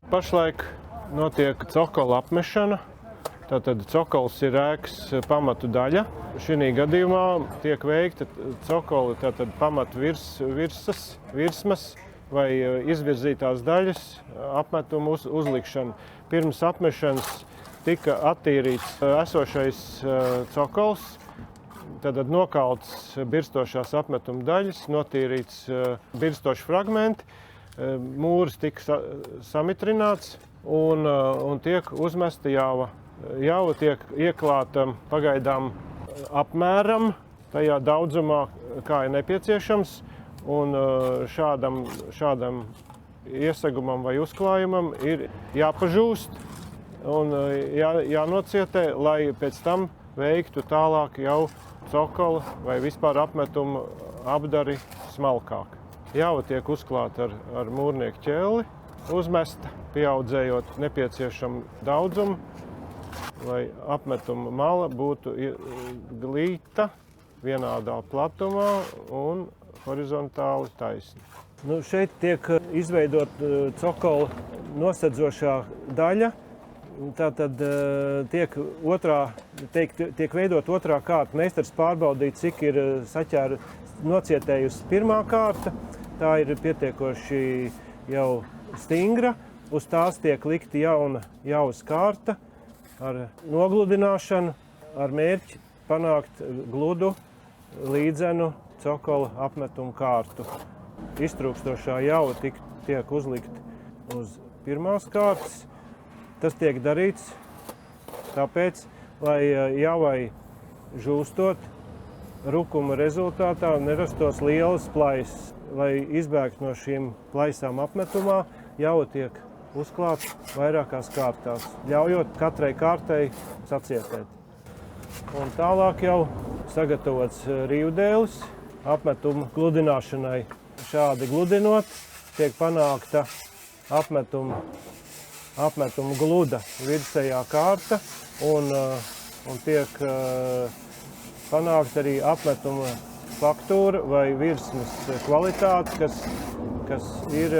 Pašlaik notiek cokola apmešana. Tātad cokols ir ēkas pamatu daļa. Šī gadījumā tiek veikta cokola pamatu virsmas vai izvirzītās daļas apmetuma uzlikšana. Pirms apmešanas tika attīrīts esošais cokols, tātad nokalts birstošās apmetuma daļas, notīrīts birstoši fragmenti, mūris tika samitrināts un tiek uzmesta jauva. Jauva tiek ieklāta pagaidām apmēram tajā daudzumā, kā ir nepieciešams, un šādam iesegumam vai uzklājumam ir jāpažūst un jānocietē, lai pēc tam veiktu tālāk jau cokola vai vispār apmetuma apdari smalkāk. Jauva tiek uzklāta ar mūrnieku ķelli, uzmesta, pieaudzējot nepieciešamu daudzumu, lai apmetuma mala būtu glīta, vienādā platumā un horizontāli taisna. Šeit tiek izveidot cokola nosedzošā daļa. Tātad tiek veidot otrā kārta. Meistars pārbaudīt, cik ir nocietējusi pirmā kārta. Tā ir pietiekoši jau stingra. Uz tās tiek likta jauna jauvas kārta ar nogludināšanu, ar mērķi panākt gludu, līdzenu cokola apmetumu kārtu. Iztrūkstošā jauva tiek uzlikta uz pirmās kārtas. Tas tiek darīts tāpēc, lai jauvai žūstot, rukuma rezultātā nerastos lielas plaisas. Lai izbēgtu no šīm plaisām apmetumā, jauva tiek uzklāts vairākās kārtās, ļaujot katrai kārtai sacietēt. Un tālāk jau sagatavots rīvdēlis apmetuma gludināšanai. Šādi gludinot, tiek panākta apmetuma gluda virsējā kārta un tiek panākta arī apmetuma faktūra vai virsmas kvalitāte, kas ir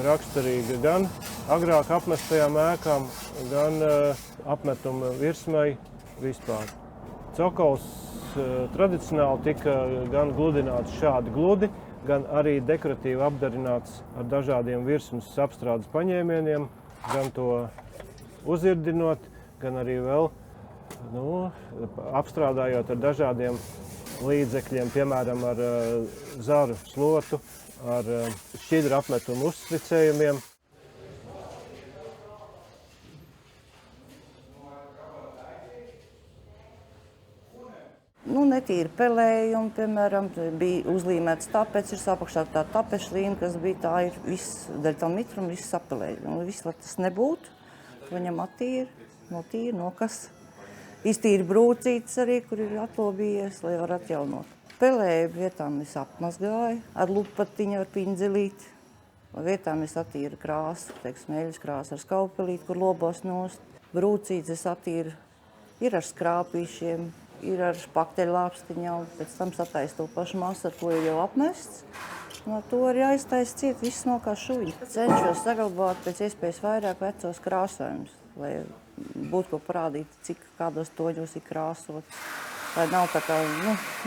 raksturīga gan agrāk apmestajām ēkām, gan apmetuma virsmai vispār. Cokols tradicionāli tika gan gludināts šādi gludi, gan arī dekoratīvi apdarināts ar dažādiem virsmas apstrādes paņēmieniem, gan to uzirdinot, gan arī vēl apstrādājot ar dažādiem līdzekļiem, piemēram, ar zaru slotu, ar šķidru apmetumu uzstricējumiem. Netīri pelējumi, piemēram, bija uzlīmēts tapets, ir apakšā tā tapeša līme, kas bija tā ir viss, daļa tam mitrumu, viss sapelēja. Viss, lai tas nebūtu, to ņem attīri, nokas. Iztīri brūcītes arī, kur ir atlobījies, lai var atjaunot. Pelēju vietām es apmazgāju ar lupatiņu, ar pinzelīti. Vietām es attīru krāsu, eļļas krāsu ar skaupelīti, kur lobos nost. Brūcītes es attīru, ir ar skrāpīšiem, ir ar špakteļlāpstiņām, pēc tam sataisu to pašu masu, ar ko ir jau apmests. No to arī aiztaisa ciet, viss smalkā šuļi. Cenšos saglabāt pēc iespējas vairāk vecos krāsojumus, lai būtu ko parādīt, kādos toņos ir krāsots. Lai nav tā kā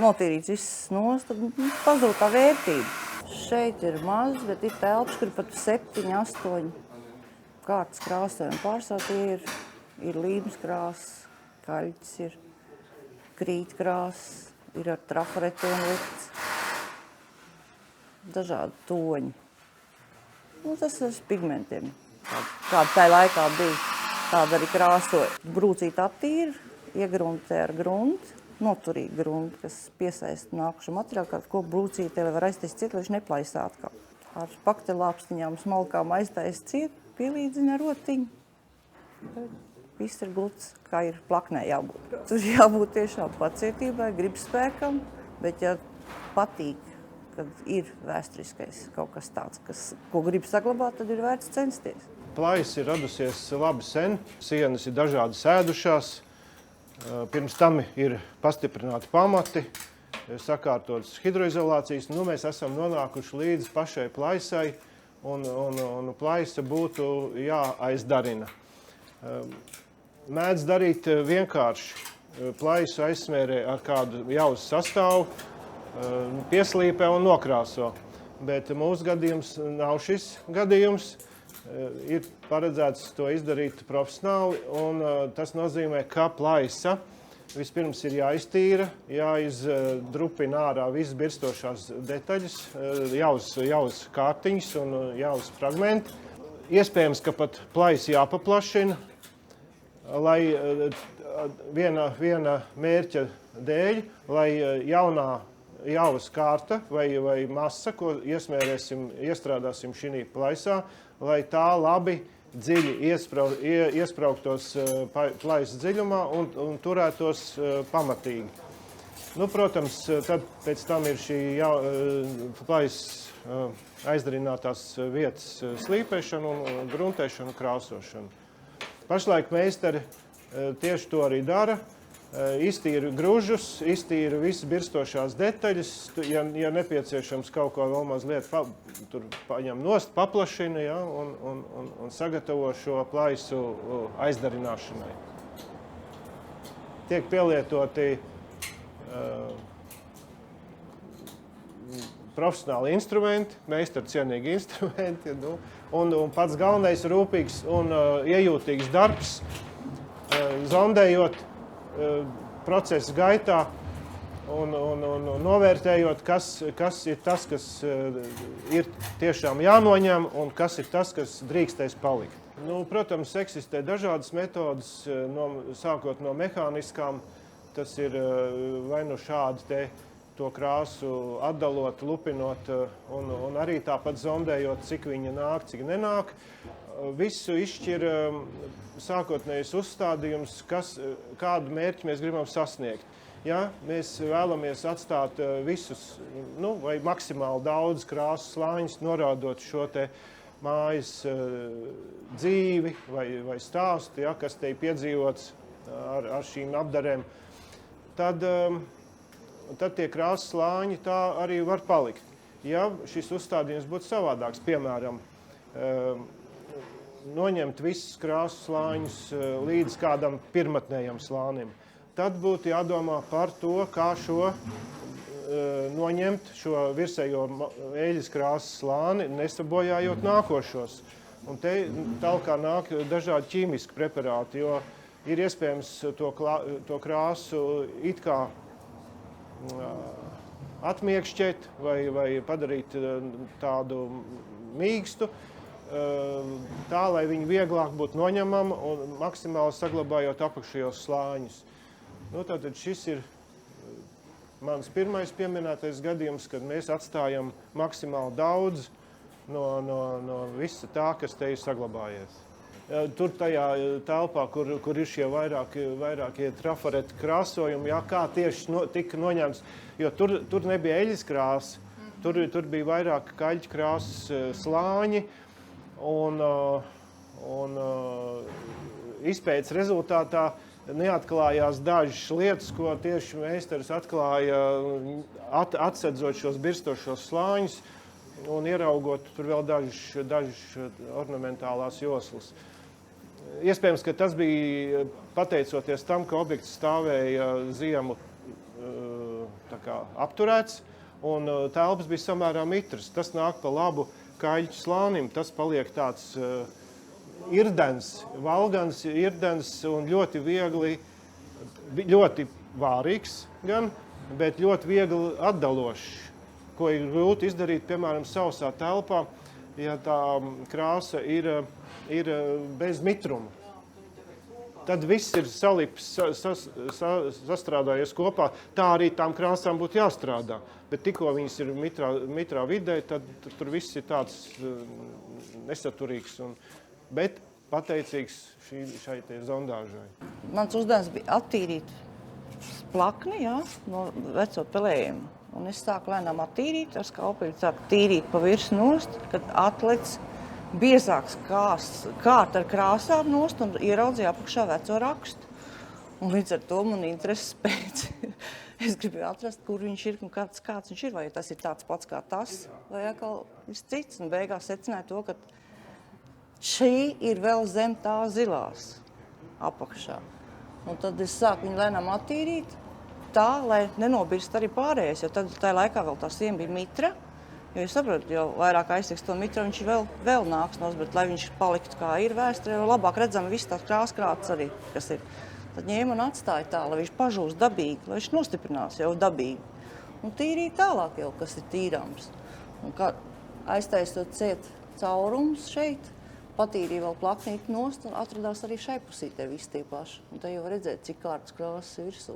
notīrīts viss nost, tad pazūd tā vērtība. Šeit ir maz, bet ir telpas, kur pat 7, 8 kārtas krāsojumi. Pārsvarā tie ir līmes krāsas, kaļķis ir, krītkrāsas, ir ar trafaretiem likts, dažādi toņi. Tas ar pigmentiem, kāda tajā laikā bija, tāda arī krāsoja. Brūcīt attīra, iegruntē ar grunti, noturīgi grunti, kas piesaista nākušu materiālu, kādu koku brūcītē, lai var aiztaist ciet, lai viņš neplaisa atkal. Ar paktelāpstiņām smalkām aiztaist ciet, pielīdzina ar rotiņu. Viss ir gluds, kā ir plaknē jābūt. Tur jābūt tiešām pacietībai, gribspēkam, bet ja patīk, kad ir vēsturiskais kaut kas tāds, ko grib saglabāt, tad ir vērts censties. Plājs ir radusies labi sen, sienas ir dažādi sēdušās, pirms tam ir pastiprināti pamati, sakārtotas hidroizolācijas. Nu, mēs esam nonākuši līdz pašai plaisai, un plaisa būtu jāaizdarina. Mēdz darīt vienkārši. Plaisu aizsmērē ar kādu jauzu sastāvu, pieslīpē un nokrāso. Bet mūsu gadījums nav šis gadījums. Ir paredzēts to izdarīt profesionāli, un tas nozīmē, ka plaisa vispirms ir jāiztīra, jāizdrupina ārā visas birstošās detaļas, jauzas kārtiņas un jauzas fragmenti. Iespējams, ka pat plaisa jāpaplašina, lai viena mērķa dēļ, lai jaunā jauzas kārta vai masa, ko iestrādāsim šī plaisā, lai tā labi dziļi iesprauktos plaisas dziļumā un turētos pamatīgi. Nu, protams, tad pēc tam ir šī plaisas aizdarinātās vietas slīpēšana un gruntēšana un krāsošana. Pašlaik meistari tieši to arī dara. Iztīra gružus, iztīra visas birstošās detaļas, ja nepieciešams kaut ko vēl mazliet tur paņem nost, paplašina, ja, un sagatavo šo plaisu aizdarināšanai. Tiek pielietoti profesionāli instrumenti, meistarcienīgi instrumenti, un pats galvenais rūpīgs un iejūtīgs darbs, zondējot procesa gaitā un novērtējot, kas ir tas, kas ir tiešām jānoņem un kas ir tas, kas drīkstēs palikt. Nu, protams, eksistē dažādas metodas, sākot no mehāniskām. Tas ir vai nu šādi to krāsu atdalot, lupinot un arī tāpat zondējot, cik viņa nāk, cik nenāk. Visu izšķir sākotnējais uzstādījums, kādu mērķi mēs gribam sasniegt. Ja mēs vēlamies atstāt visus, vai maksimāli daudz krāsu slāņus, norādot šo te mājas dzīvi vai stāstu, ja, kas te ir piedzīvots ar šīm apdarēm, tad tie krāsu slāņi tā arī var palikt. Ja šis uzstādījums būtu savādāks, piemēram, noņemt visus krāsu slāņus līdz kādam pirmatnējam slānim. Tad būtu jādomā par to, kā noņemt šo virsējo eļļas krāsas slāni, nesabojājot nākošos. Un te tālāk nāk dažādi ķīmiski preparāti, jo ir iespējams to krāsu it kā atmiekšķēt vai padarīt tādu mīkstu, tā, lai viņi vieglāk būtu noņemama un maksimāli saglabājot apakšējos slāņus. Tātad šis ir mans pirmais pieminētais gadījums, kad mēs atstājam maksimāli daudz no visa tā, kas te ir saglabājies. Tur tajā telpā, kur ir šie vairākie trafareti krāsojumi, kā tieši tika noņemts, jo tur nebija eļļas krāsa, tur bija vairāk kaļķu krāsas slāņi, un izpētes rezultātā neatklājās dažas lietas, ko tieši meistars atklāja, atsedzot šos birstošos slāņus un ieraugot tur vēl dažas ornamentālās joslas. Iespējams, ka tas bija pateicoties tam, ka objekts stāvēja ziemu apturēts, un telpas bija samērā mitras. Tas nāk pa labu kaļķu slānim, tas paliek tāds irdens, valgans irdens un ļoti viegli, ļoti vārīgs gan, bet ļoti viegli atdalošs, ko ir grūti izdarīt, piemēram, sausā telpā, ja tā krāsa ir bez mitruma. Tad viss ir salips, sastrādājies kopā, tā arī tām krāsām būtu jāstrādā. Bet tikko viņas ir mitrā vidē, tad tur viss ir tāds nesaturīgs, bet pateicīgs šai zondāžai. Mans uzdevums bija attīrīt plakni, no veco pelējumu. un es sāku lēnām attīrīt, ar skalpeli sāku tīrīt pa virs nost, kad atlec biezāks kārta ar krāsām nost un ieraudzīju apakšā veco rakstu. Un līdz ar to man intereses pēc. Es gribēju atrast, kur viņš ir un kāds viņš ir, vai tas ir tāds pats kā tas, vai atkal viss cits. Un beigās secināju to, ka šī ir vēl zem tā zilās apakšā. Un tad es sāku viņu lēnām attīrīt tā, lai nenobirst arī pārējais, jo tad tajā laikā vēl tā siena bija mitra. Jo es saprotu, jo vairāk aiztiks to mitru, viņš vēl nāks nos, bet lai viņš paliktu kā ir vēsturē, jo labāk redzam visu tās krāskrātas arī, kas ir. Tad ņēma un atstāja tā, lai viņš pažūst dabīgi, lai viņš nostiprinās jau dabīgi. Un tīrīja tālāk jau, kas ir tīrāms. Un kā aiztaisot ciet caurums šeit, patīrīja vēl plaknīti nost un atradās arī šai pusītē viss tie paši. Un te jau redzēt, cik kārtas krāsas virsū.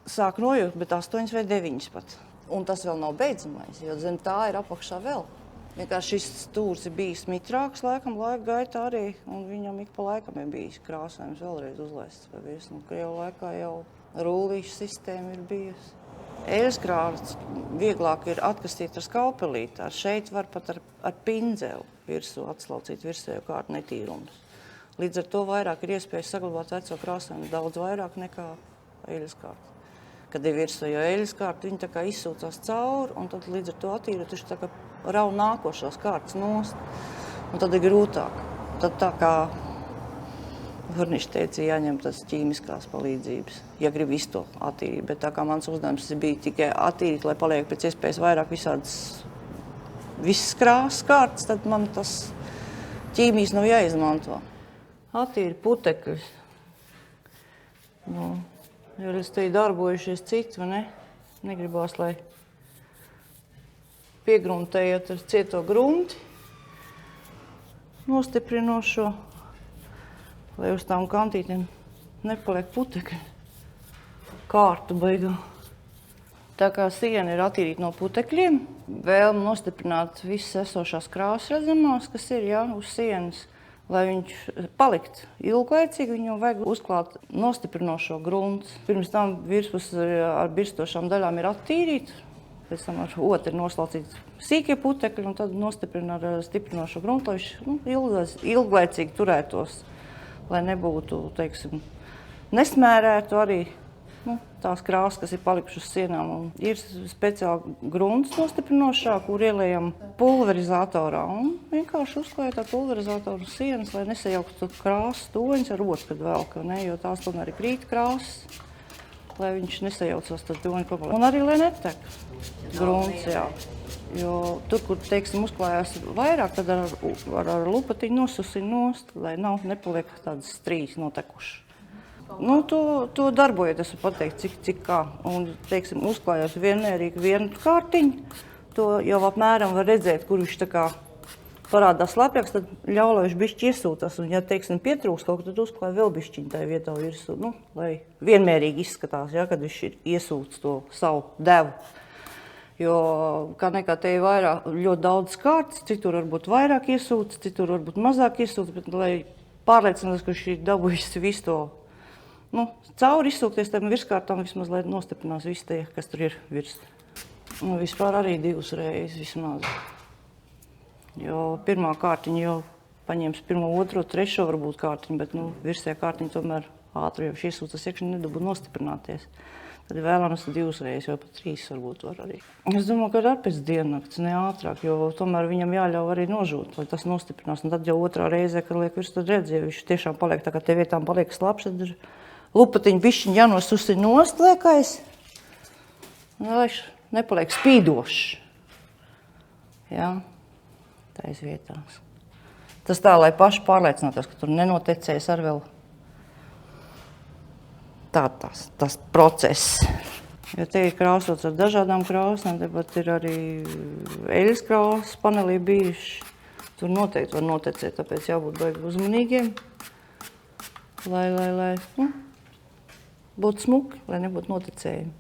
Sāk nojūt, bet 8 vai 9 pat. Un tas vēl nav beidzamais, jo zem tā ir apakšā vēl. Vienkārši šis stūrs ir bijis mitrāks laikam laika gaitā arī, un viņam ik pa laikam ir bijis krāsājums vēlreiz uzlaists vai virs. Un Krievu laikā jau rullīšu sistēma ir bijusi. Eļaskrāvas vieglāk ir atkastīt ar skalpelīti. Ar šeit var pat ar pindzeli virsū atslaucīt virsējo kārtu netīrumus. Līdz ar to vairāk ir iespējas saglabāt veco krāsājumu daudz vairāk nekā eļaskrāvas. Kad ir virsū, jo eļaskārta, viņi tā kā izsūcās cauri, un tad līdz ar to attīrot, viņš tā kā rauj nākošās kārtas nost, un tad ir grūtāk. Tad tā kā Hurnišs teica, jāņem tas ķīmiskās palīdzības, ja grib visu to attīrīt, bet tā kā mans uzdevums bija tikai attīrīt, lai paliek pēc iespējas vairāk visas krāsas kārtas, tad man tas ķīmijas nav jāizmanto. Attīri putekļus. Jo es te darbojušies citi, vai ne? Negribās, lai piegruntējot ar cieto grunti, nostiprinošo, lai uz tām kantītēm nepaliek putekļi, kārtu beigā. Tā kā siena ir attīrīta no putekļiem, vēlme nostiprināt visas esošās krāsas redzamās, kas ir uz sienas. Lai viņš palikt ilglaicīgi, viņam vajag uzklāt nostiprinošo gruntu. Pirms tam virspus ar birstošām daļām ir attīrīta, pēc tam ar otru noslaucīt sīkie putekļi un tad nostiprina ar stiprinošo gruntu, lai viņš ilglaicīgi turētos, lai nebūtu, teiksim, nesmērētu arī tās krāsas, kas ir palikušas uz sienām. Un ir speciāli grunts nostiprinošā, kur ieliejam pulverizatorā un vienkārši uzklājot ar pulverizatoru sienas, lai nesajauktu krāsas toņus ar otru, kad velk, jo tās tomēr ir krīt krāsas, lai viņš nesajaucās tas toņu kopā. Un arī, lai netek grunts, jā. Jo tur, kur, teiksim, uzklājās vairāk, tad ar lupatiņu nosusina nost, lai nepaliek tādas strīs notekušas. To darbojiet, es varu pateikt, cik kā. Un, teiksim, uzklājot vienmērīgi vienu kārtiņu, to jau apmēram var redzēt, kur viņš tā kā parādās slapjāks, tad ļauj, lai viņš bišķi iesūtās. Un, ja, teiksim, pietrūks kaut ko, tad uzklāj vēl bišķiņu tajā vietā virsū, lai vienmērīgi izskatās, kad viņš ir iesūts to savu devu. Jo, kā nekā te ir ļoti daudz kārtas, citur varbūt vairāk iesūts, citur varbūt mazāk iesūts, bet, lai pārliecinās, ka viņš ir dabūjis visu to cauri izsūkties tam virskārtām, vismaz, lai nostiprinās visu tie, kas tur ir virs. Vispār arī 2 reizes vismaz. Jo pirmā kārtiņa jau paņems 1, 2, 3 varbūt kārtiņu, bet virsējā kārtiņa tomēr ātri jau iesūcas iekšā nedabū nostiprināties. Tad vēlams 2 reizes, vai pat 3 varbūt var arī. Es domāju, ka ar pēc diennakts, ne ātrāk, jo tomēr viņam jāļauj arī nožūt, lai tas nostiprinās. Un tad jau otrā reizē, kad liek virs, tad redz, ja viņš tiešām paliek tā, kā te vietām paliek slapš, tad ir lupatiņu bišķiņu jānosusina nost liekais, lai nepaliek spīdošs. Jā, tais vietās. Tas tā, lai paši pārliecinātos, ka tur nenotecēs ar vēl tas process. Jo te ir krāsots ar dažādām krāsām, tepat ir arī eļas krāsas panelī bijuši. Tur noteikti var notecēt, tāpēc jābūt baigi uzmanīgiem, lai būtu smuki, lai nebūtu notecējumi.